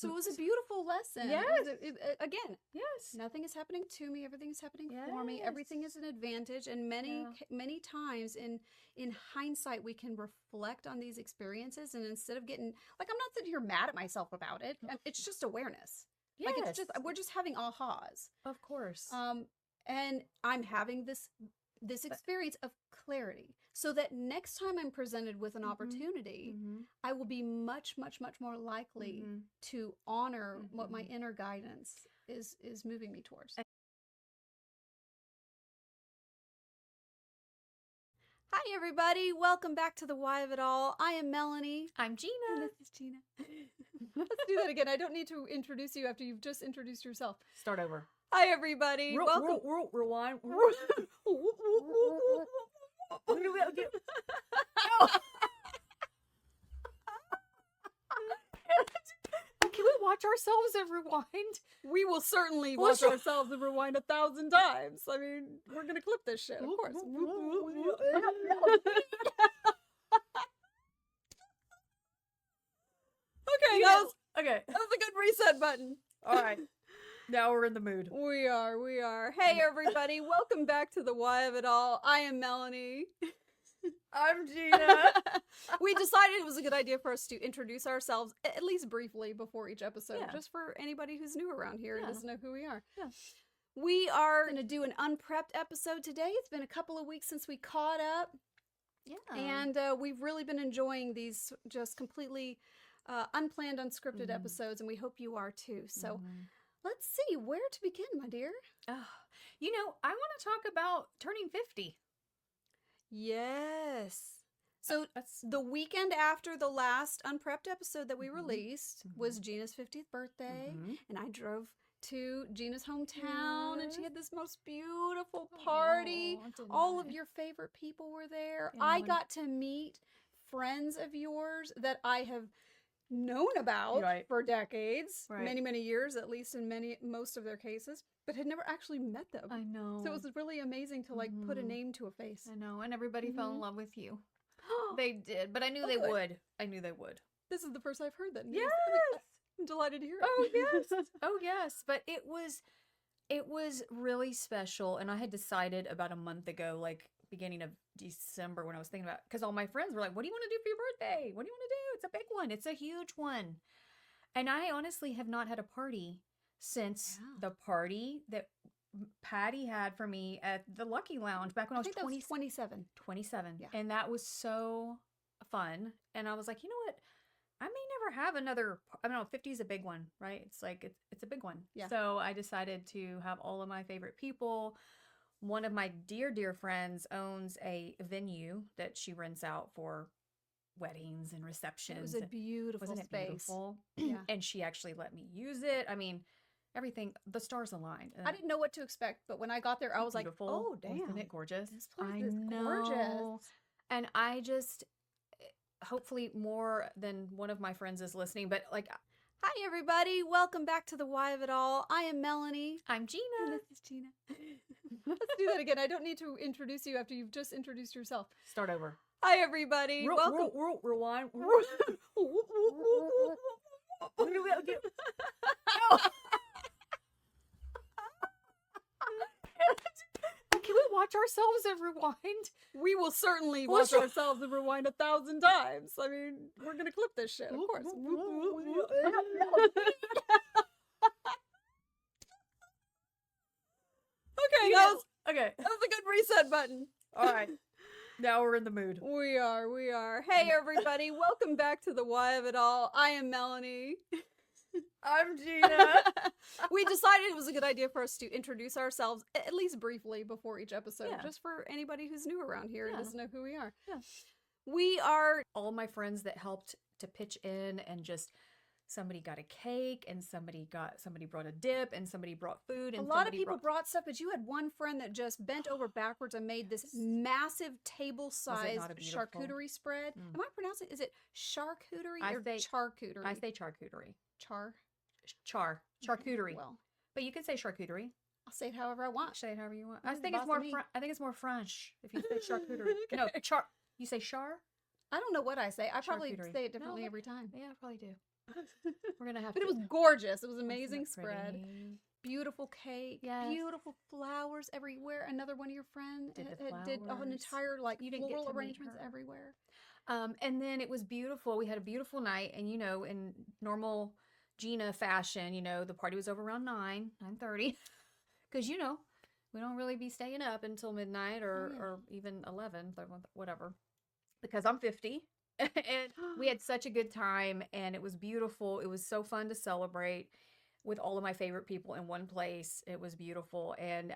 So it was a beautiful lesson. Yes. Again, Yes. nothing is happening to me. Everything is happening for me. Yes. Everything is an advantage. And many times in hindsight, we can reflect on these experiences. And instead of getting, like, I'm not sitting here mad at myself about it. It's just awareness. Yes. Like, it's just, we're just having ahas. Of course. And I'm having this experience of clarity, so that next time I'm presented with an opportunity, I will be much, much, much more likely to honor what my inner guidance is moving me towards. Hi, everybody. Welcome back to the Why of It All. I am Melanie. I'm Gina. And this is Gina. Let's do that again. I don't need to introduce you after you've just introduced yourself. Start over. Hi, everybody. Welcome. Rewind. Can we watch ourselves and rewind? We will certainly watch ourselves and rewind 1,000 times. I mean, we're going to clip this shit, of course. Okay, guys. Okay. That was a good reset button. All right. Now we're in the mood. We are. Hey, everybody. Welcome back to the Why of It All. I am Melanie. I'm Gina. We decided it was a good idea for us to introduce ourselves, at least briefly, before each episode, just for anybody who's new around here and doesn't know who we are. Yeah. We are going to do an UnPrepped episode today. It's been a couple of weeks since we caught up. Yeah. And we've really been enjoying these just completely unplanned, unscripted episodes, and we hope you are too. So let's see where to begin, my dear. You know, I want to talk about turning 50. Yes. So the weekend after the last UnPrepped episode that we released was Gina's 50th birthday, and I drove to Gina's hometown, and she had this most beautiful party. All of your favorite people were there. I got to meet friends of yours that I have known about for decades, many years, at least in most of their cases, but had never actually met them. I know. So it was really amazing to put a name to a face. I know, and everybody fell in love with you. They did, but I knew they would. I knew they would. This is the first I've heard that news. Yes. I'm delighted to hear it. Oh yes. Oh yes. But it was really special, and I had decided about a month ago, like beginning of December, when I was thinking about, because all my friends were like, what do you want to do for your birthday? What do you want to do? It's a big one. It's a huge one. And I honestly have not had a party since the party that Patty had for me at the Lucky Lounge back when I was 27. 27. Yeah. And that was so fun. And I was like, you know what? I may never have another, I don't know, 50 is a big one, right? It's like, it's a big one. Yeah. So I decided to have all of my favorite people. One of my dear friends owns a venue that she rents out for weddings and receptions. It was a beautiful Wasn't it space. beautiful? Yeah. And she actually let me use it. I mean, everything, the stars aligned. I didn't know what to expect, but when I got there, I was beautiful. like, oh, damn. Isn't it gorgeous? This place is gorgeous. And I just, hopefully more than one of my friends is listening, but like, hi, everybody. Welcome back to the Why of It All. I am Melanie. I'm Gina. And this is Gina. Let's do that again. I don't need to introduce you after you've just introduced yourself. Start over. Hi, everybody. Welcome. Rewind. Can we watch ourselves and rewind? We will certainly watch ourselves and rewind 1,000 times. I mean, we're going to clip this shit, of course. Okay, guys. Okay. That was a good reset button. All right. Now we're in the mood. We are. Hey, everybody. Welcome back to the Why of It All. I am Melanie. I'm Gina. We decided it was a good idea for us to introduce ourselves, at least briefly, before each episode, just for anybody who's new around here and doesn't know who we are. Yeah. We are all my friends that helped to pitch in, and just somebody got a cake, and somebody brought a dip, and somebody brought food, and a lot of people brought stuff, but you had one friend that just bent over backwards and made this massive table-sized charcuterie spread. Am I pronouncing? Is it charcuterie or charcuterie? I say charcuterie. Charcuterie. Well, but you can say charcuterie. I'll say it however I want. Say it however you want. I think it's more. I think it's more French if you say charcuterie. Okay. No, You say char. I don't know what I say. I probably say it differently every time. Yeah, I probably do. We're gonna have But to. it was gorgeous. It was Isn't amazing it spread. pretty? Beautiful cake. Yes. Beautiful flowers everywhere. Another one of your friends did an flowers. entire like You didn't get floral to meet arrangements her. everywhere. And then it was beautiful. We had a beautiful night, and in normal Gina fashion, the party was over around 9:30, because we don't really be staying up until midnight or even 11, whatever, because I'm 50. And we had such a good time, and it was beautiful. It was so fun to celebrate with all of my favorite people in one place. It was beautiful. And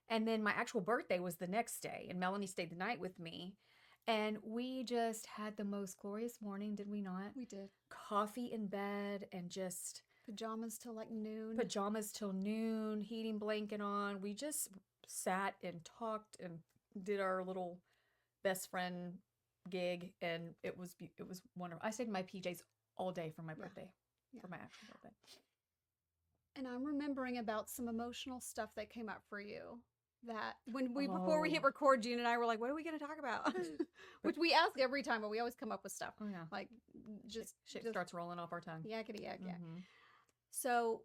then my actual birthday was the next day, and Melanie stayed the night with me. And we just had the most glorious morning, did we not? We did. Coffee in bed and just Pajamas till like noon. pajamas till noon, heating blanket on. We just sat and talked and did our little best friend gig, and it was wonderful. I stayed in my PJs all day for my birthday, for my actual birthday. And I'm remembering about some emotional stuff that came up for you. That before we hit record, Gina and I were like, "What are we going to talk about?" Which we ask every time, but we always come up with stuff. Oh yeah, like just starts rolling off our tongue. Yakety yak yak. So,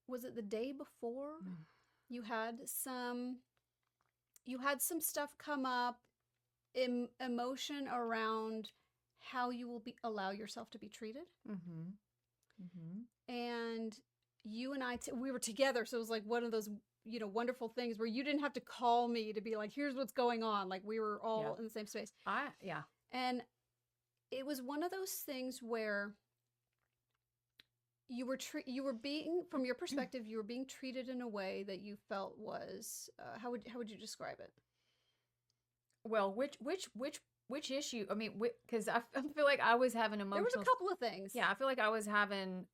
was it the day before you had some stuff come up, emotion around how you will allow yourself to be treated? And you and I, we were together, so it was like one of those wonderful things where you didn't have to call me to be like, here's what's going on. Like we were all in the same space. And it was one of those things where you were being, from your perspective, you were being treated in a way that you felt was, how would you describe it? Well, which issue? I mean, because I feel like I was having emotional. There was a couple of things. Yeah, I feel like I was having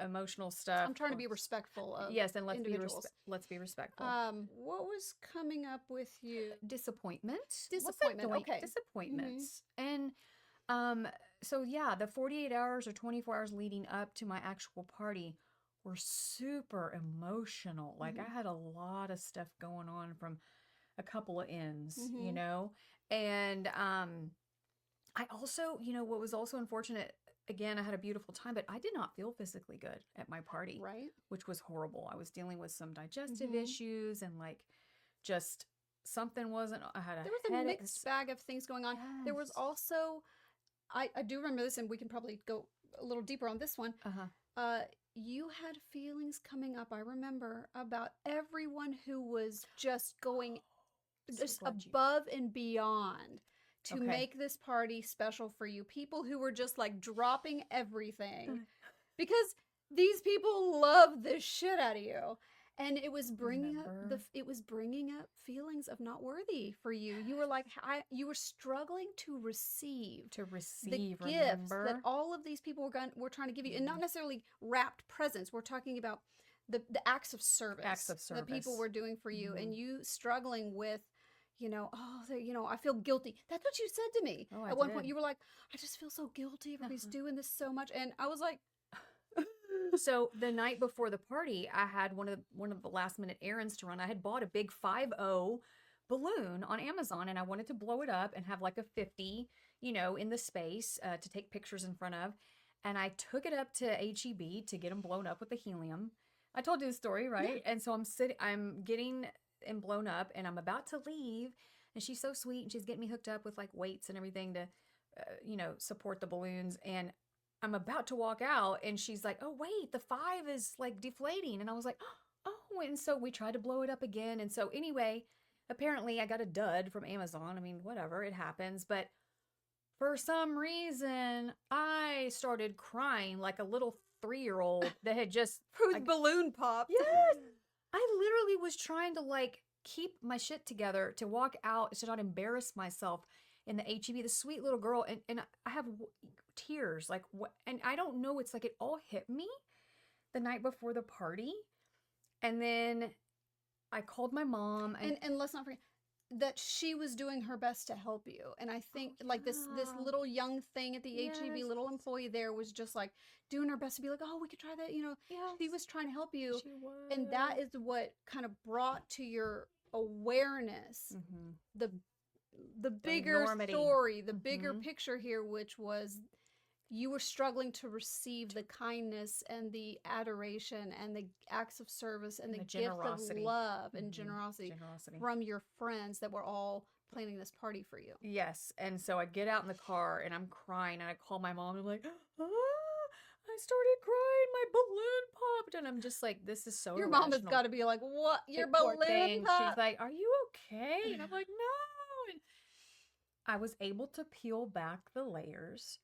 emotional stuff. I'm trying to be respectful of and let's be respectful. What was coming up with you? Disappointment. Okay. Disappointments. And so yeah, the 48 hours or 24 hours leading up to my actual party were super emotional. Like I had a lot of stuff going on from a couple of ends, and I also, what was also unfortunate, again, I had a beautiful time, but I did not feel physically good at my party, right? Which was horrible. I was dealing with some digestive issues, and like just something wasn't, there was a mixed bag of things going on. Yes. There was also, I do remember this, and we can probably go a little deeper on this one. You had feelings coming up, I remember, about everyone who was just going just above and beyond to make this party special for you. People who were just like dropping everything because these people love the shit out of you. And it was bringing up feelings of not worthy for you. You were like, you were struggling to receive the gifts that all of these people were trying to give you, and not necessarily wrapped presents. We're talking about the acts of service that people were doing for you, and you struggling with, I feel guilty. That's what you said to me. At one point, you were like, I just feel so guilty. Everybody's doing this so much, and I was like. So the night before the party, I had one of the last minute errands to run. I had bought a big 50 balloon on Amazon, and I wanted to blow it up and have like a 50, in the space to take pictures in front of. And I took it up to HEB to get them blown up with the helium. I told you the story, right? Yeah. And so I'm getting them blown up, and I'm about to leave. And she's so sweet, and she's getting me hooked up with like weights and everything to, support the balloons. And I'm about to walk out, and she's like, oh, wait, the 5 is like deflating. And I was like, oh, and so we tried to blow it up again. And so anyway, apparently I got a dud from Amazon. I mean, whatever, it happens. But for some reason, I started crying like a little 3-year-old that had just whose balloon popped. Yes. I literally was trying to like keep my shit together to walk out, to not embarrass myself in the HEB, the sweet little girl, and I have tears, like what, and I don't know, it's like it all hit me the night before the party, and then I called my mom, and let's not forget that she was doing her best to help you, and I think like this little young thing at the HEB, little employee there, was just like doing her best to be like, oh, we could try that, she was trying to help you, and that is what kind of brought to your awareness the bigger story, the bigger picture here, which was you were struggling to receive the kindness and the adoration and the acts of service and the gift of generosity. love and generosity from your friends that were all planning this party for you. Yes. And so I get out in the car and I'm crying and I call my mom and I'm like, I started crying. My balloon popped. And I'm just like, this is so Your irrational. mom has got to be like, what? Your Poor balloon thing. popped? She's like, are you okay? And I'm like, no. And I was able to peel back the layers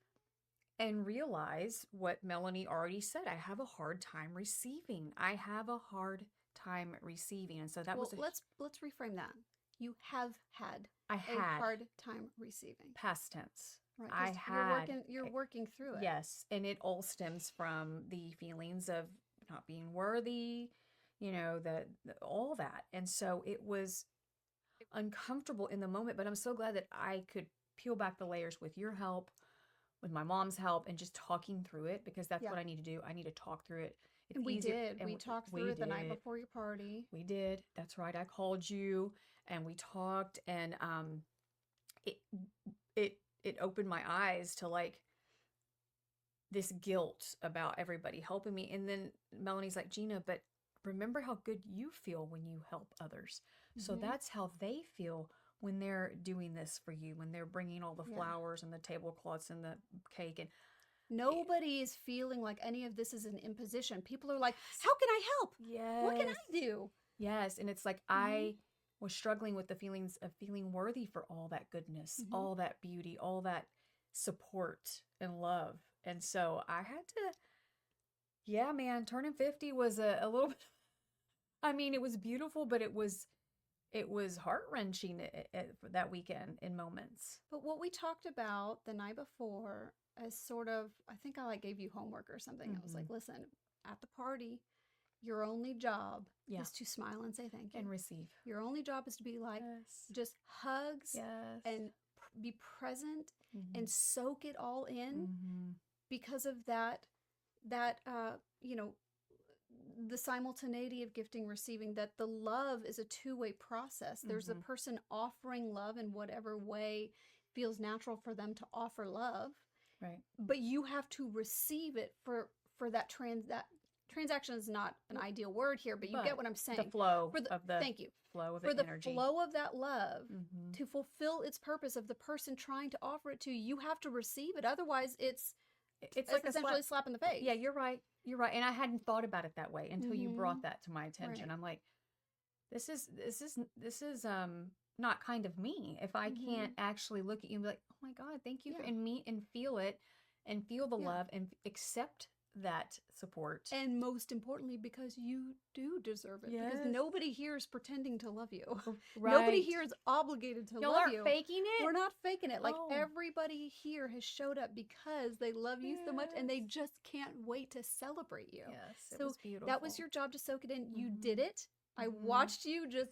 and realize what Melanie already said. I have a hard time receiving. I have a hard time receiving. And so that was let's reframe that. You have had a hard time receiving. Past tense. Right. You're working through it. Yes. And it all stems from the feelings of not being worthy, all that. And so it was uncomfortable in the moment, but I'm so glad that I could peel back the layers with your help, with my mom's help, and just talking through it, because that's what I need to do. I need to talk through it. It's and we easier. did. And we talked through it the night before your party. We did. That's right. I called you and we talked, and it opened my eyes to like this guilt about everybody helping me. And then Melanie's like, Gina, but remember how good you feel when you help others. So that's how they feel when they're doing this for you, when they're bringing all the flowers and the tablecloths and the cake. And nobody is feeling like any of this is an imposition. People are like, how can I help? Yes. What can I do? Yes. And it's like, I was struggling with the feelings of feeling worthy for all that goodness, all that beauty, all that support and love. And so I had to, turning 50 was a little bit, I mean, it was beautiful, but it was heart-wrenching for that weekend in moments. But what we talked about the night before as sort of, I think I gave you homework or something. I was like, listen, at the party, your only job is to smile and say thank you. And receive. Your only job is to be like, just hugs and be present and soak it all in because of that, the simultaneity of gifting, receiving, that the love is a two-way process. There's a person offering love in whatever way feels natural for them to offer love. Right. But you have to receive it for that transaction is not an ideal word here, but you get what I'm saying. The flow thank you. Flow of for the energy. The flow of that love to fulfill its purpose of the person trying to offer it to you, you have to receive it. Otherwise, it's like essentially a slap in the face. Yeah, you're right. You're right. And I hadn't thought about it that way until you brought that to my attention. Right. I'm like, this is not kind of me if I can't actually look at you and be like, oh my God, thank you, and meet and feel it and feel the love and accept that support. And most importantly, because you do deserve it. Yes. Because nobody here is pretending to love you. Right. Nobody here is obligated to Y'all love aren't you. faking it? We're not faking it. Like everybody here has showed up because they love you so much and they just can't wait to celebrate you. Yes, so was beautiful. That was your job to soak it in. You did it. I watched you just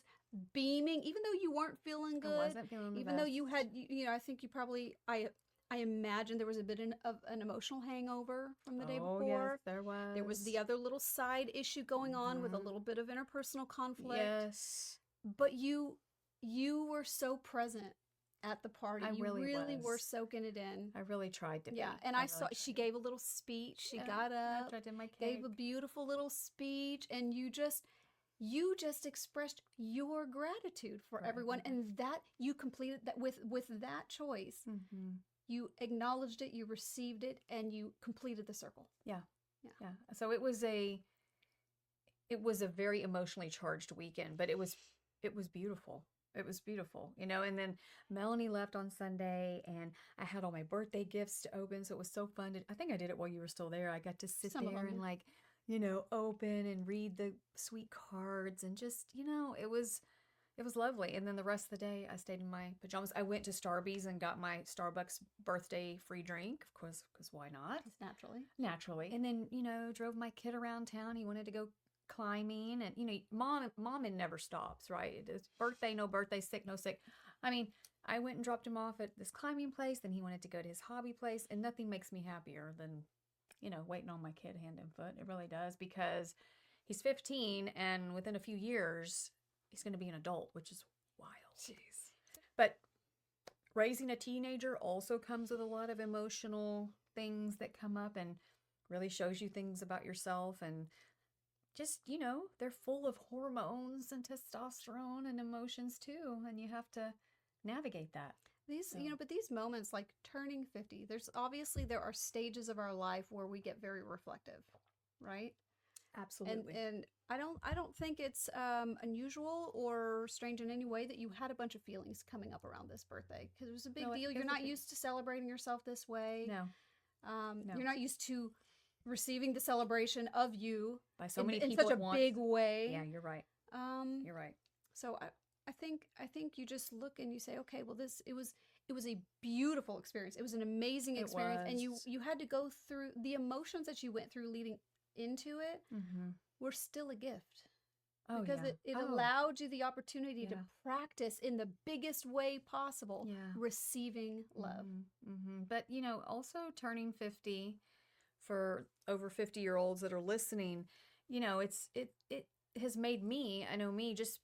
beaming, even though you weren't feeling good. I wasn't feeling the even though best. you had, I think you probably, I imagine there was a bit of an emotional hangover from the day before. Yes, there was. There was the other little side issue going on with a little bit of interpersonal conflict. Yes. But you were so present at the party. I really were was. soaking it in. I really tried to be. Yeah, and I saw she gave a little speech. She got up, after I did my cake. gave a beautiful little speech, and you just expressed your gratitude for everyone, and that you completed that with that choice. You acknowledged it, you received it, and you completed the circle. Yeah. So it was a very emotionally charged weekend, but it was beautiful. It was beautiful, and then Melanie left on Sunday and I had all my birthday gifts to open. So it was so fun. I think I did it while you were still there. I got to sit there and open and read the sweet cards and just, it was lovely. And then the rest of the day I stayed in my pajamas. I went to Starbucks and got my Starbucks birthday free drink, of course, because why not? Naturally. And then, drove my kid around town. He wanted to go climbing, and mom it never stops, right? It's birthday, no birthday, sick, no sick. I mean, I went and dropped him off at this climbing place, then he wanted to go to his hobby place, and nothing makes me happier than waiting on my kid hand and foot. It really does, because he's 15 and within a few years he's going to be an adult, which is wild. Jeez. But raising a teenager also comes with a lot of emotional things that come up and really shows you things about yourself. And just, they're full of hormones and testosterone and emotions too. And you have to navigate that. These, but these moments like turning 50, there are stages of our life where we get very reflective, right? Absolutely. And I don't think it's unusual or strange in any way that you had a bunch of feelings coming up around this birthday, because it was a big deal. You're not used to celebrating yourself this way. No. You're not used to receiving the celebration of you by so many people in such a big way. Yeah, you're right. You're right. So I think you just look and you say, okay, well, it was a beautiful experience. It was an amazing experience, and you had to go through the emotions that you went through leading into it. Were still a gift. Because it allowed you the opportunity to practice in the biggest way possible receiving love. But also turning 50, for over 50-year-olds that are listening, it has made me, I know me, just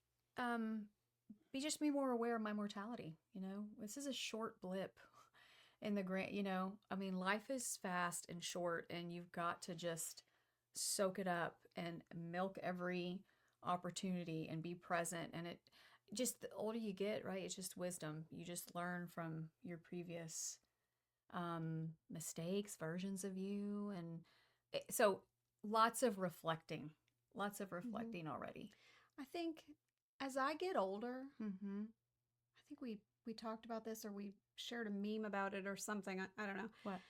be more aware of my mortality. This is a short blip in the grand, life is fast and short, and you've got to just soak it up and milk every opportunity and be present. And it just, the older you get, right, it's just wisdom. You just learn from your previous mistakes, versions of you. And so lots of reflecting already. I think as I get older, I think we talked about this, or we shared a meme about it or something. I don't know. What?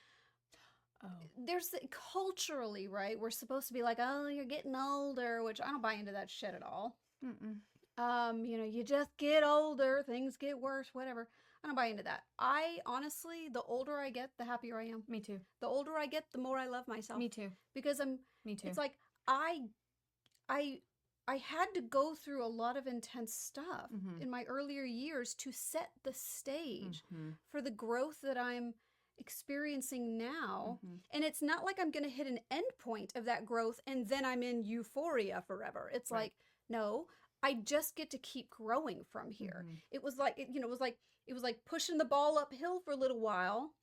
Oh. There's culturally, right? We're supposed to be like, oh, you're getting older, which I don't buy into that shit at all. You just get older, things get worse, whatever. I don't buy into that. I honestly, the older I get, the happier I am. Me too. The older I get, the more I love myself. Me too. Because Me too. It's like I had to go through a lot of intense stuff in my earlier years to set the stage for the growth that I'm experiencing now. And it's not like I'm going to hit an end point of that growth and then I'm in euphoria forever. It's like, no, I just get to keep growing from here. It was like, it was like pushing the ball uphill for a little while.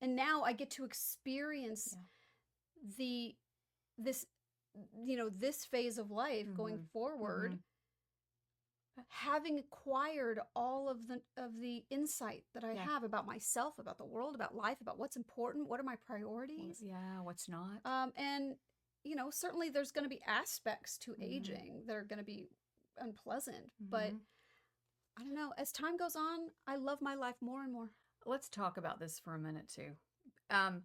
And now I get to experience this phase of life going forward, having acquired all of the insight that I have about myself, about the world, about life, about what's important, what are my priorities, what's not. And certainly there's going to be aspects to aging that are going to be unpleasant, but I don't know, as time goes on, I love my life more and more. Let's talk about this for a minute too. How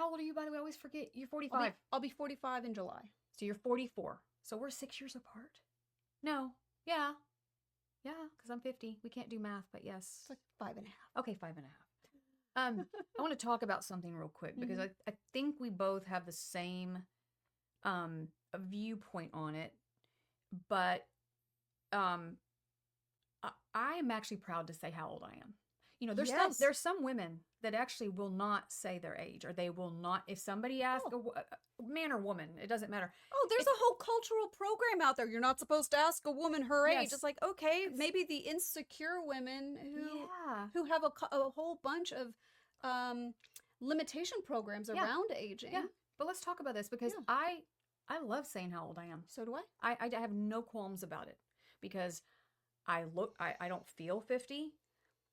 old are you, by the way? I always forget. You're 45. I'll be 45 in July. So you're 44. So we're 6 years apart? No. Yeah, because I'm 50. We can't do math, but yes. It's like 5.5. Okay, 5.5. I want to talk about something real quick, because I think we both have the same viewpoint on it, but I am actually proud to say how old I am. There's some women that actually will not say their age, or they will not, if somebody asks a man or woman, it doesn't matter. Oh, there's a whole cultural program out there. You're not supposed to ask a woman her age. It's like, okay, maybe the insecure women who have a whole bunch of limitation programs around aging. Yeah, but let's talk about this, because I love saying how old I am. So do I. I have no qualms about it, because I don't feel 50.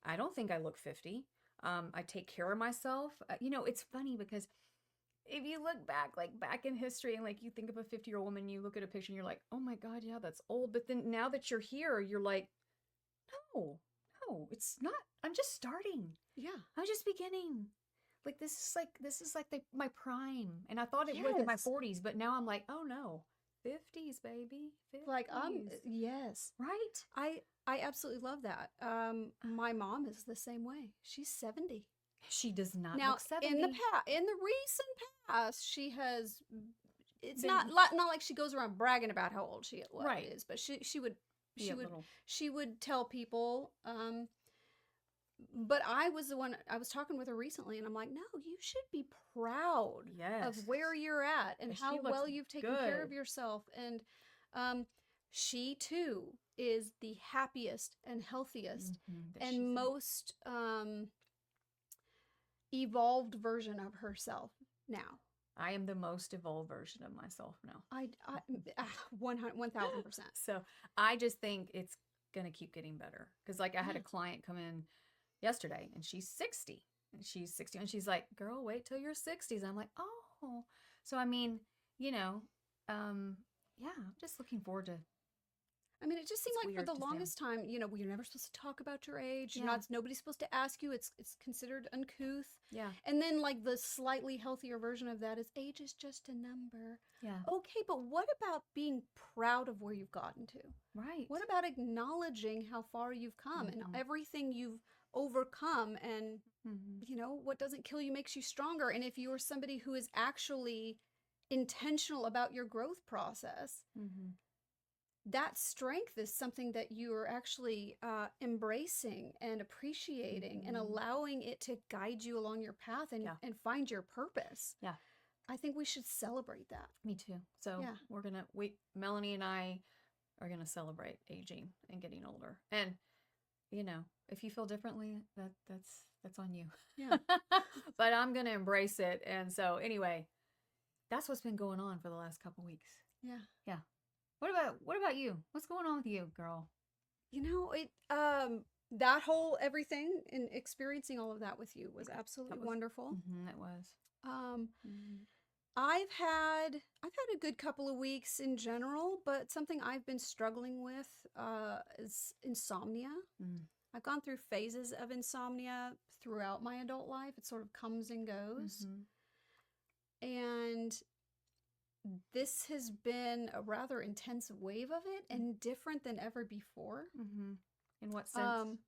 I don't think I look 50. I take care of myself. It's funny, because if you look back in history, and you think of a 50-year-old woman, you look at a picture and you're like, oh my God, yeah, that's old. But then now that you're here, you're like, no, it's not. I'm just starting. Yeah. I'm just beginning. This is my prime. And I thought it was in my 40s, but now I'm like, oh no, 50s, baby. 50s. Yes. Right? I absolutely love that. My mom is the same way. She's 70. She does not now, look 70. In the recent past, she has. It's not like she goes around bragging about how old she is, but she would tell people. But I was the one. I was talking with her recently, and I'm like, no, you should be proud of where you're at and how well you've taken care of yourself. And she too is the happiest and healthiest and most evolved version of herself now. I am the most evolved version of myself now. 1000%. So I just think it's going to keep getting better. Because like I had a client come in yesterday and she's 60. And she's 60 and she's like, girl, wait till you're 60s. I'm like, oh. So I mean, you know, yeah, I'm just looking forward to. I mean, it just seemed like for the weird to longest time, you know, you're never supposed to talk about your age. Yeah. Nobody's supposed to ask you. It's considered uncouth. Yeah. And then like the slightly healthier version of that is age is just a number. Yeah. Okay, but what about being proud of where you've gotten to? Right. What about acknowledging how far you've come and everything you've overcome and, you know, what doesn't kill you makes you stronger. And if you're somebody who is actually intentional about your growth process, that strength is something that you are actually embracing and appreciating and allowing it to guide you along your path and find your purpose. Yeah. I think we should celebrate that. Me too. So Melanie and I are going to celebrate aging and getting older. And, you know, if you feel differently, that's on you. Yeah. But I'm going to embrace it. And so anyway, that's what's been going on for the last couple weeks. Yeah. Yeah. What about you? What's going on with you, girl? You know, that whole everything and experiencing all of that with you was absolutely wonderful. It was. I've had a good couple of weeks in general, but something I've been struggling with is insomnia. I've gone through phases of insomnia throughout my adult life. It sort of comes and goes. And this has been a rather intense wave of it and different than ever before. In what sense?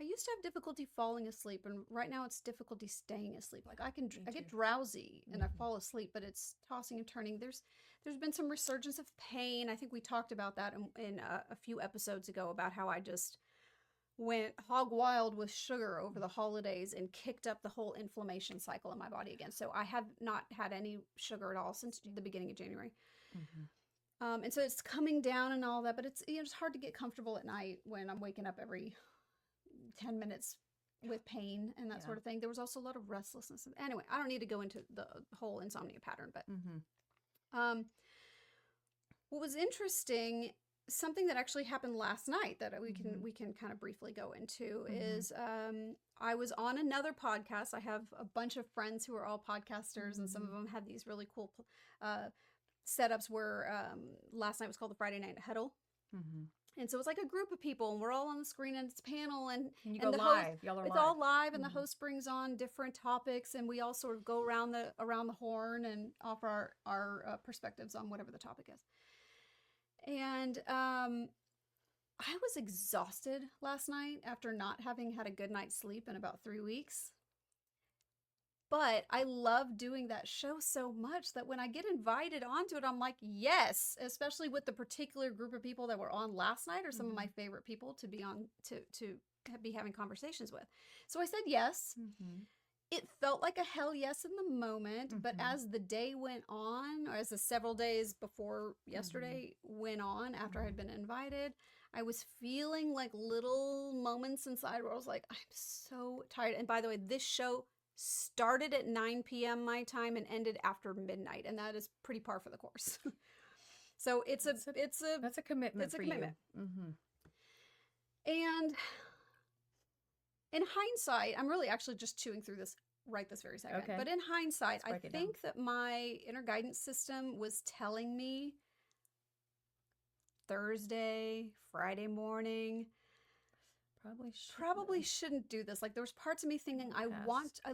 I used to have difficulty falling asleep, and right now it's difficulty staying asleep. Like I get drowsy and I fall asleep, but it's tossing and turning. There's been some resurgence of pain. I think we talked about that in a few episodes ago about how I just went hog wild with sugar over the holidays and kicked up the whole inflammation cycle in my body again. So I have not had any sugar at all since the beginning of January. And so it's coming down and all that, but it's, you know, it's hard to get comfortable at night when I'm waking up every 10 minutes with pain and that sort of thing. There was also a lot of restlessness. Anyway, I don't need to go into the whole insomnia pattern, but what was interesting, something that actually happened last night that we can kind of briefly go into is I was on another podcast. I have a bunch of friends who are all podcasters, and some of them have these really cool setups where last night was called the Friday Night Huddle. And so it's like a group of people, and we're all on the screen, and it's a panel, and you go live. Y'all are it's live. all live, and the host brings on different topics, and we all sort of go around the horn and offer our perspectives on whatever the topic is. And I was exhausted last night after not having had a good night's sleep in about 3 weeks. But I love doing that show so much that when I get invited onto it, I'm like, yes, especially with the particular group of people that were on last night, or some of my favorite people to be on, to be having conversations with. So I said yes. It felt like a hell yes in the moment, but as the day went on, or as the several days before yesterday went on after I had been invited, I was feeling like little moments inside where I was like, I'm so tired. And by the way, this show started at 9 p.m. my time and ended after midnight, and that is pretty par for the course. So that's a commitment. It's a commitment. And in hindsight, I'm really actually just chewing through this right this very second. Okay. But in hindsight, I break it think that my inner guidance system was telling me Thursday, Friday morning, probably shouldn't do this. Like there was parts of me thinking, I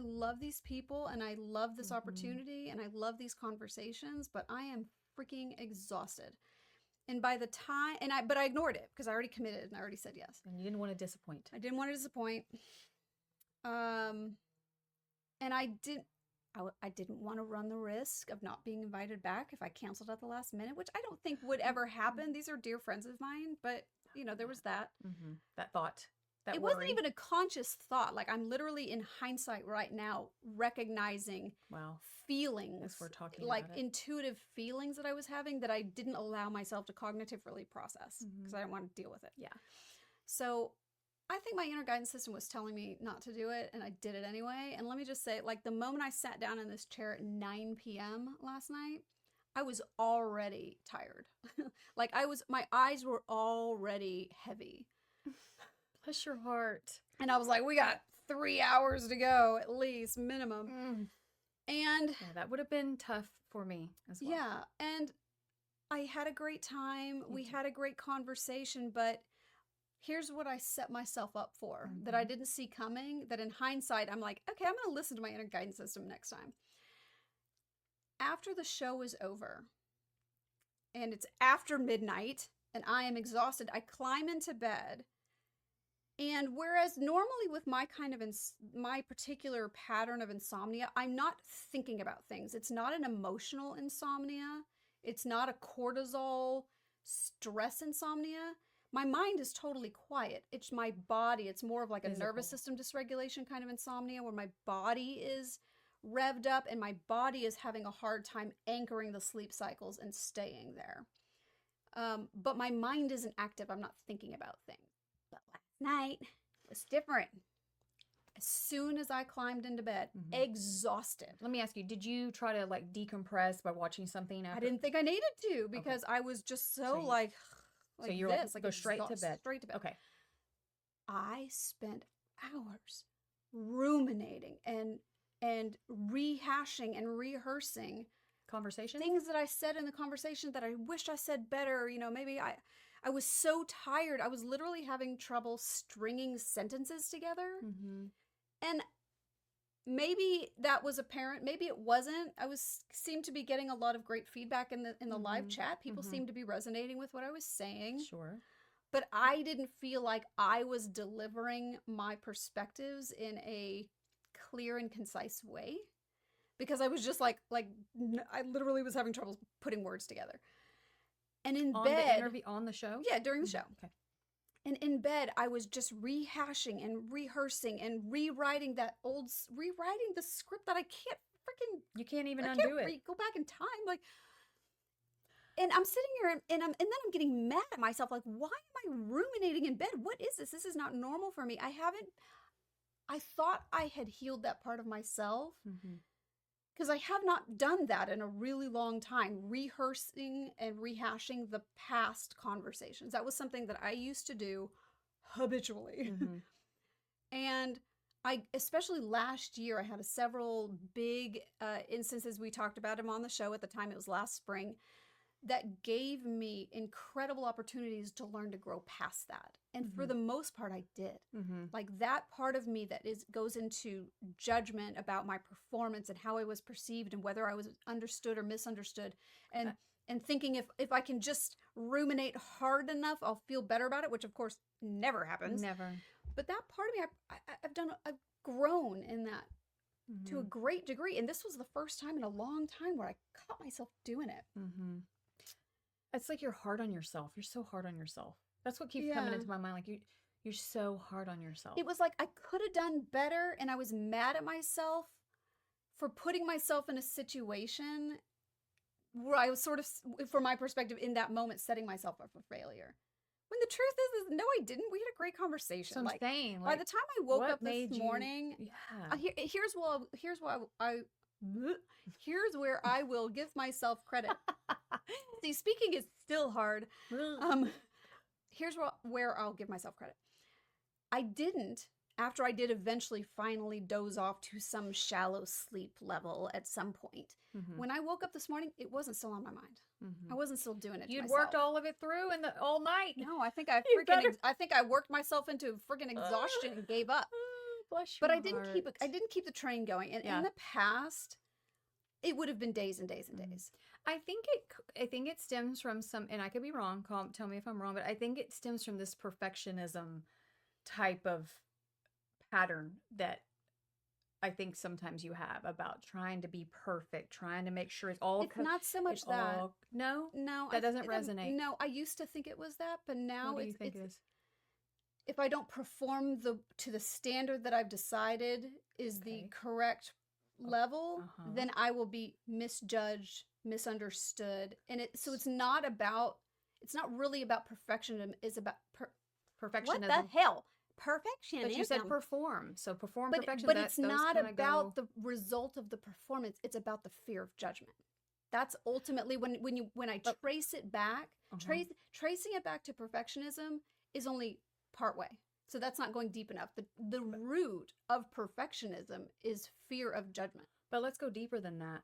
love these people and I love this opportunity and I love these conversations, but I am freaking exhausted. And by the time, but I ignored it because I already committed and I already said yes. And you didn't want to disappoint. I didn't want to disappoint. And I didn't want to run the risk of not being invited back if I canceled at the last minute, which I don't think would ever happen. These are dear friends of mine, but you know, there was that. That thought. It wasn't even a conscious thought. Like I'm literally in hindsight right now recognizing feelings. As we're talking like about it. intuitive feelings that I was having that I didn't allow myself to cognitively process because I didn't want to deal with it. Yeah. So I think my inner guidance system was telling me not to do it, and I did it anyway. And let me just say, like, the moment I sat down in this chair at 9 p.m. last night, I was already tired. Like, my eyes were already heavy. Bless your heart. And I was like, we got 3 hours to go, at least, minimum. And yeah, that would have been tough for me as well. Yeah, and I had a great time. We had a great conversation, but here's what I set myself up for that I didn't see coming, that in hindsight, I'm like, okay, I'm going to listen to my inner guidance system next time. After the show is over, and it's after midnight, and I am exhausted, I climb into bed. And whereas normally with my kind of my particular pattern of insomnia, I'm not thinking about things. It's not an emotional insomnia. It's not a cortisol stress insomnia. My mind is totally quiet. It's my body. It's more of like a nervous system dysregulation kind of insomnia where my body is revved up and my body is having a hard time anchoring the sleep cycles and staying there. But my mind isn't active. I'm not thinking about things. But last night was different. As soon as I climbed into bed, exhausted. Let me ask you, did you try to like decompress by watching something after? I didn't think I needed to because I was just so so you're this, like go straight to bed. Straight to bed. Okay. I spent hours ruminating and rehashing and rehearsing Conversation? things that I said in the conversation that I wished I said better. You know, maybe I was so tired. I was literally having trouble stringing sentences together. And maybe that was apparent. Maybe it wasn't. I seemed to be getting a lot of great feedback in the live chat. People seemed to be resonating with what I was saying. Sure. But I didn't feel like I was delivering my perspectives in a clear and concise way because I was just I literally was having trouble putting words together. And in on bed, the interview, on the show? Yeah, during the show. Okay. And in bed, I was just rehashing and rehearsing and rewriting the script that I can't freaking. You can't even undo it. Go back in time, like. And I'm sitting here, and then I'm getting mad at myself. Like, why am I ruminating in bed? What is this? This is not normal for me. I thought I had healed that part of myself. Because I have not done that in a really long time, rehearsing and rehashing the past conversations. That was something that I used to do habitually. And especially last year, I had several big instances. We talked about them on the show at the time. It was last spring. That gave me incredible opportunities to learn to grow past that. And for the most part, I did. Like that part of me that goes into judgment about my performance and how I was perceived and whether I was understood or misunderstood. And thinking if I can just ruminate hard enough, I'll feel better about it, which of course never happens. Never. But that part of me, I've grown in that to a great degree. And this was the first time in a long time where I caught myself doing it. It's like you're hard on yourself. You're so hard on yourself. That's what keeps coming into my mind. Like you're so hard on yourself. It was like I could have done better, and I was mad at myself for putting myself in a situation where I was sort of, from my perspective, in that moment, setting myself up for failure. When the truth is no, I didn't. We had a great conversation. So I'm saying, by the time I woke up this morning, here's where I will give myself credit. See, speaking is still hard. Here's where I'll give myself credit. I didn't, after I did eventually finally doze off to some shallow sleep level at some point. When I woke up this morning, it wasn't still on my mind. I wasn't still doing it. You'd worked all of it through all night. No, I think I worked myself into freaking exhaustion and gave up. Bless but your I didn't heart. I didn't keep the train going. And in the past, it would have been days and days and days. I think it stems from and I could be wrong. Tell me if I'm wrong, but I think it stems from this perfectionism type of pattern that I think sometimes you have about trying to be perfect, trying to make sure it's all. It's not so much that. No, that doesn't resonate. No, I used to think it was that, but now what do you think it is? If I don't perform to the standard that I've decided is the correct level, then I will be misjudged, misunderstood, and so it's not really about perfectionism. It's about perfectionism. What the hell? perfectionism. But you said perform. So perform but, perfection. But it's not kinda about the result of the performance. It's about the fear of judgment. That's ultimately when I trace it back, tracing it back to perfectionism is only part way. So that's not going deep enough. The root of perfectionism is fear of judgment. But let's go deeper than that.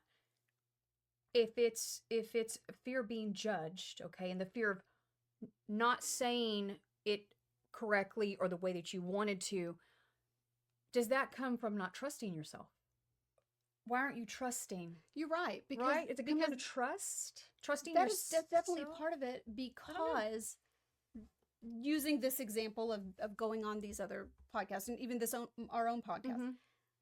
If it's fear of being judged, okay, and the fear of not saying it correctly or the way that you wanted to, does that come from not trusting yourself? Why aren't you trusting? You're right. Because, right? Is it come down to trust? Trusting that's yourself? definitely part of it, because using this example of going on these other podcasts and even our own podcast,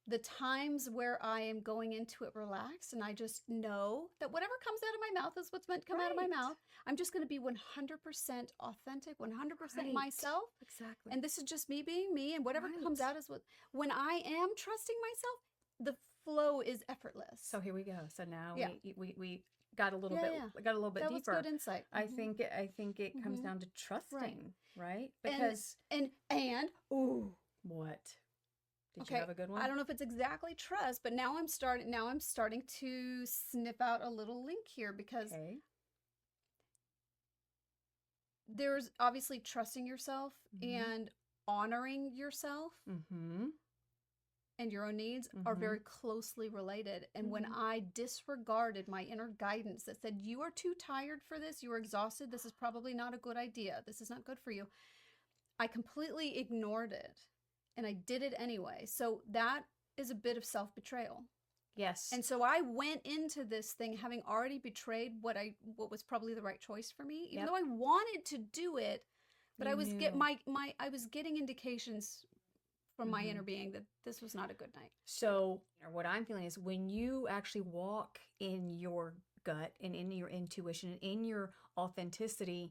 the times where I am going into it relaxed and I just know that whatever comes out of my mouth is what's meant to come out of my mouth. I'm just going to be 100% authentic, 100% myself. Exactly. And this is just me being me, and whatever comes out is what, when I am trusting myself, the flow is effortless. So here we go. So now we got a little bit got a little bit that deeper. Was good insight. I think it comes down to trusting, right? Because and what? Did you have a good one? I don't know if it's exactly trust, but now I'm starting to sniff out a little link here, because there's obviously trusting yourself and honoring yourself. And your own needs are very closely related. And when I disregarded my inner guidance that said, you are too tired for this, you are exhausted, this is probably not a good idea, this is not good for you, I completely ignored it. And I did it anyway. So that is a bit of self-betrayal. Yes. And so I went into this thing having already betrayed what was probably the right choice for me, even though I wanted to do it, but I was getting indications from my inner being that this was not a good night. So what I'm feeling is when you actually walk in your gut and in your intuition and in your authenticity,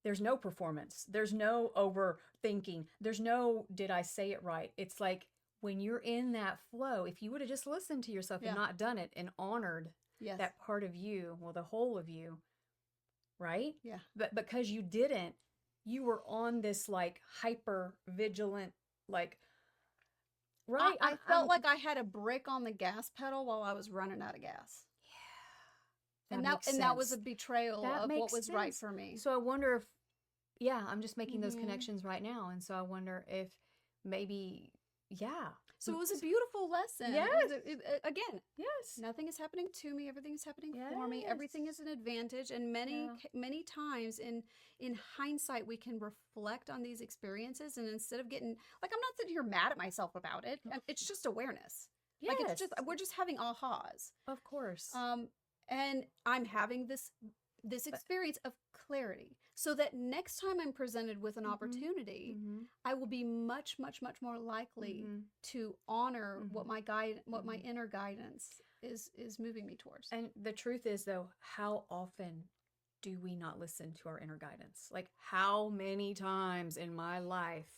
there's no performance. There's no overthinking. There's no, did I say it right? It's like when you're in that flow, if you would have just listened to yourself and not done it and honored that part of you, well, the whole of you, right? Yeah. But because you didn't, you were on this like hyper vigilant, like, right? I felt like I had a brick on the gas pedal while I was running out of gas. And that was a betrayal of what was right for me. So I wonder if, I'm just making those connections right now. And so I wonder if maybe, So it was a beautiful lesson. Yes. Again, yes. Nothing is happening to me. Everything is happening for me. Everything is an advantage. And many times in hindsight, we can reflect on these experiences. And instead of getting, like, I'm not sitting here mad at myself about it. It's just awareness. Yes. Like, we're just having ahas. Of course. And I'm having this experience of clarity, so that next time I'm presented with an opportunity, I will be much, much, much more likely to honor what my inner guidance is moving me towards. And the truth is, though, how often do we not listen to our inner guidance? Like, how many times in my life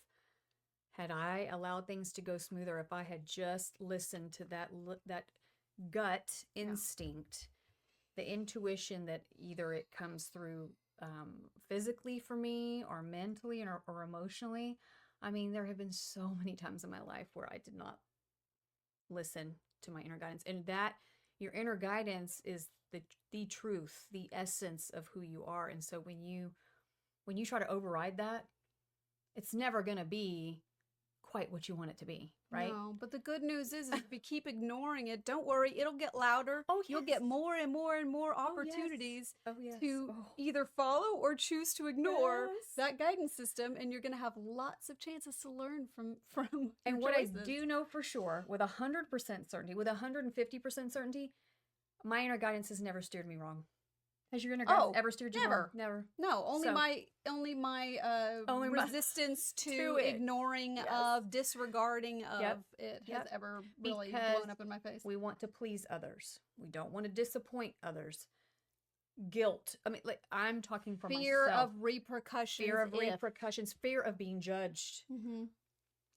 had I allowed things to go smoother if I had just listened to that gut instinct? The intuition that either it comes through physically for me or mentally or emotionally. I mean, there have been so many times in my life where I did not listen to my inner guidance. And that your inner guidance is the truth, the essence of who you are. And so when you try to override that, it's never going to be quite what you want it to be, right? No, but the good news is if you keep ignoring it, don't worry, it'll get louder. Oh, yes. You'll get more and more and more opportunities to either follow or choose to ignore that guidance system, and you're going to have lots of chances to learn from And your what choices. I do know for sure, with 100% certainty, with 150% certainty, my inner guidance has never steered me wrong. Has your inner guidance ever steered you wrong? Never. No, only my resistance to ignoring of disregarding of it has ever really blown up in my face. We want to please others. We don't want to disappoint others. Guilt. I mean, like, I'm talking from fear myself. Of repercussions. Fear of repercussions. Fear of being judged.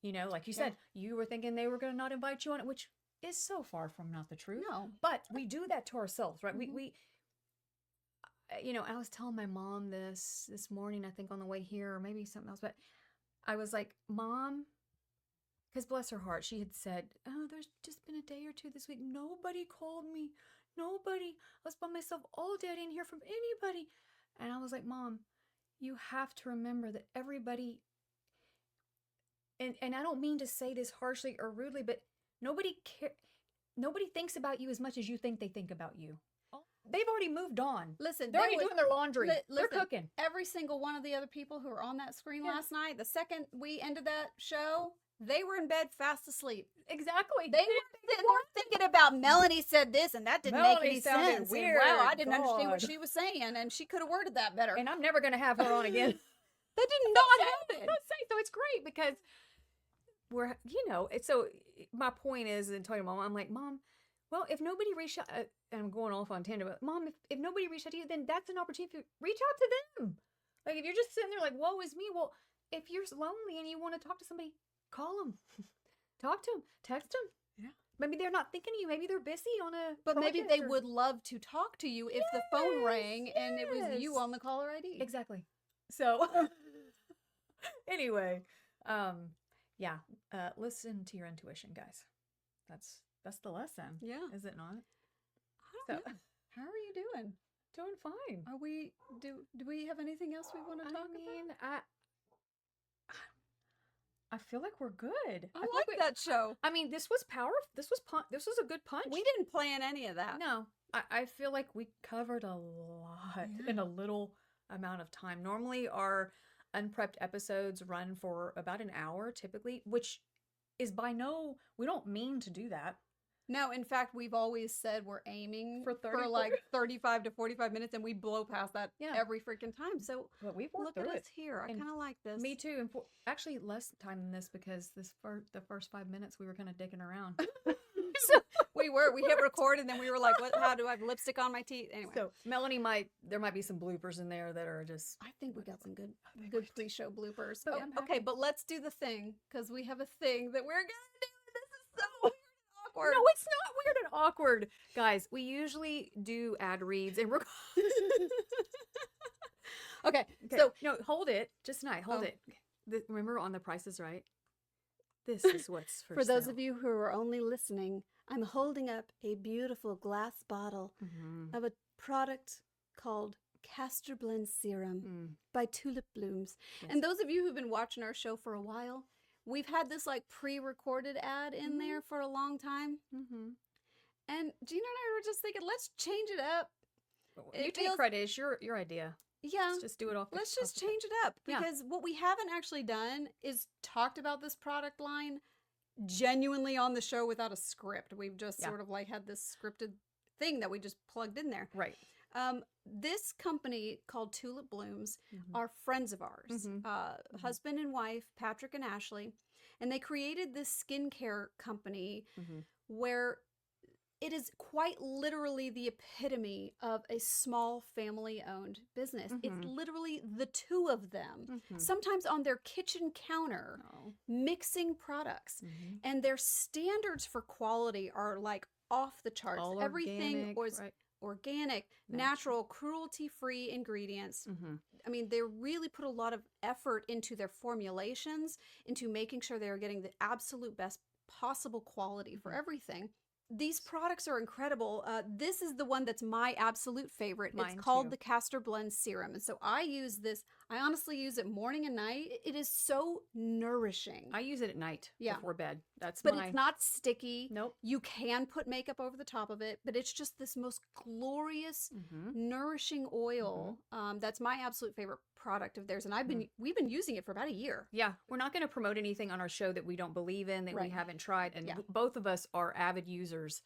You know, like you said, you were thinking they were going to not invite you on it, which is so far from not the truth. No. But we do that to ourselves, right? We you know, I was telling my mom this morning, I think on the way here, or maybe something else, but I was like, Mom, because bless her heart, she had said, oh, there's just been a day or two this week. Nobody called me. Nobody. I was by myself all day. I didn't hear from anybody. And I was like, Mom, you have to remember that everybody, and I don't mean to say this harshly or rudely, but nobody thinks about you as much as you think they think about you. They've already moved on. Listen, they're already doing their laundry. They're cooking. Every single one of the other people who were on that screen last night, the second we ended that show, they were in bed fast asleep. Exactly. They weren't thinking about Melanie said this and that didn't make any sense. Weird. And, wow, I didn't understand what she was saying, and she could have worded that better. And I'm never going to have her on again. That did not happen. So it's great because we're, so my point is, in talking to Mom, I'm like, Mom, well, if nobody reached out, and I'm going off on tangent, but Mom, if nobody reached out to you, then that's an opportunity to reach out to them. Like, if you're just sitting there like, woe is me, well, if you're lonely and you want to talk to somebody, call them. Talk to them. Text them. Yeah. Maybe they're not thinking of you. Maybe they're busy on a But maybe they would love to talk to you if the phone rang and it was you on the caller ID. Exactly. So, anyway, listen to your intuition, guys. That's the lesson. Yeah. Is it not? I don't know. How are you doing? Doing fine. Are we, do we have anything else we want to talk about? I feel like we're good. I like that show. I mean, this was powerful. This was a good punch. We didn't plan any of that. No. I feel like we covered a lot in a little amount of time. Normally, our unprepped episodes run for about an hour, typically, which is we don't mean to do that. No, in fact, we've always said we're aiming for like 35 to 45 minutes, and we blow past that every freaking time. So we've worked look at us here. I kind of like this. Me too. And actually, less time than this because the first 5 minutes we were kind of dicking around. So we hit record, and then we were like, "What? How do I have lipstick on my teeth?" Anyway, so Melanie there might be some bloopers in there that are just. I think we got some good pre-show bloopers. So, okay, but let's do the thing because we have a thing that we're gonna do. This is so weird and awkward. No, it's not weird and awkward, guys. We usually do ad reads and Okay, so hold it. Just tonight, hold it. Remember on The Price is Right. This is what's for those of you who are only listening, I'm holding up a beautiful glass bottle of a product called Castor Blend Serum by Tulip Blooms. Yes. And those of you who've been watching our show for a while, we've had this like pre-recorded ad in there for a long time. And Gina and I were just thinking, let's change it up. You take credit. It's your idea. Yeah. Let's just do it off. Let's just change it up because what we haven't actually done is talked about this product line genuinely on the show without a script. We've just sort of like had this scripted thing that we just plugged in there. Right. This company called Tulip Blooms are friends of ours, husband and wife, Patrick and Ashley, and they created this skincare company where it is quite literally the epitome of a small family-owned business. It's literally the two of them, sometimes on their kitchen counter, mixing products. And their standards for quality are like off the charts. All Everything was organic, natural, cruelty-free ingredients. I mean, they really put a lot of effort into their formulations, into making sure they're getting the absolute best possible quality for everything. These products are incredible. This is the one that's my absolute favorite. It's called the Castor Blend Serum. And so I use this. I honestly use it morning and night. It is so nourishing. I use it at night before bed. But it's not sticky. Nope. You can put makeup over the top of it, but it's just this most glorious, nourishing oil. That's my absolute favorite product of theirs. And we've been using it for about a year. Yeah. We're not going to promote anything on our show that we don't believe in, that we haven't tried. And both of us are avid users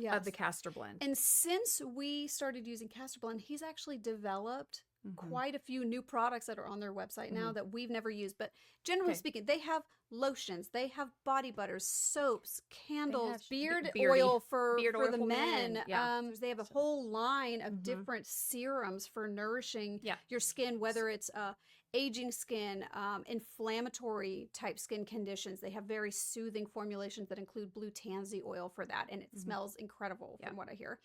of the Castor Blend. And since we started using Castor Blend, he's actually developed quite a few new products that are on their website now that we've never used. But generally speaking, they have lotions, they have body butters, soaps, candles, beard oil for the men. They have a whole line of different serums for nourishing your skin, whether it's aging skin, inflammatory type skin conditions. They have very soothing formulations that include blue tansy oil for that, and it smells incredible from what I hear.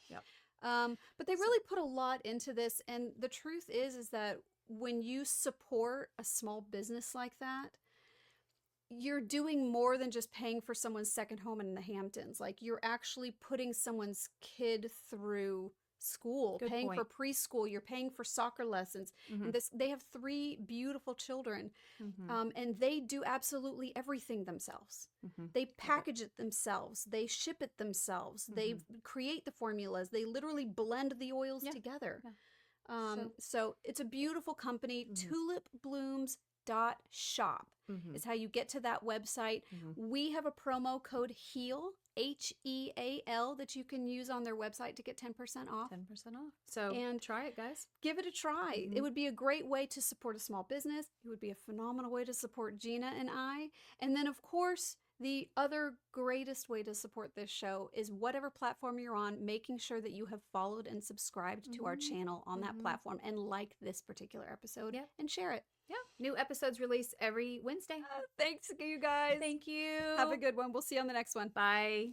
But they really put a lot into this, and the truth is that when you support a small business like that, you're doing more than just paying for someone's second home in the Hamptons. Like, you're actually putting someone's kid through school, Good paying for point. preschool, you're paying for soccer lessons. And they have 3 beautiful children. And they do absolutely everything themselves. They package it themselves. They ship it themselves. They create the formulas. They literally blend the oils together. So it's a beautiful company. tulipblooms.shop is how you get to that website. We have a promo code HEAL, HEAL, that you can use on their website to get 10% off. 10% off. So And try it, guys. Give it a try. It would be a great way to support a small business. It would be a phenomenal way to support Gina and I. And then, of course, the other greatest way to support this show is whatever platform you're on, making sure that you have followed and subscribed to our channel on that platform and like this particular episode and share it. Yeah. New episodes release every Wednesday. Thanks, you guys. Thank you. Have a good one. We'll see you on the next one. Bye.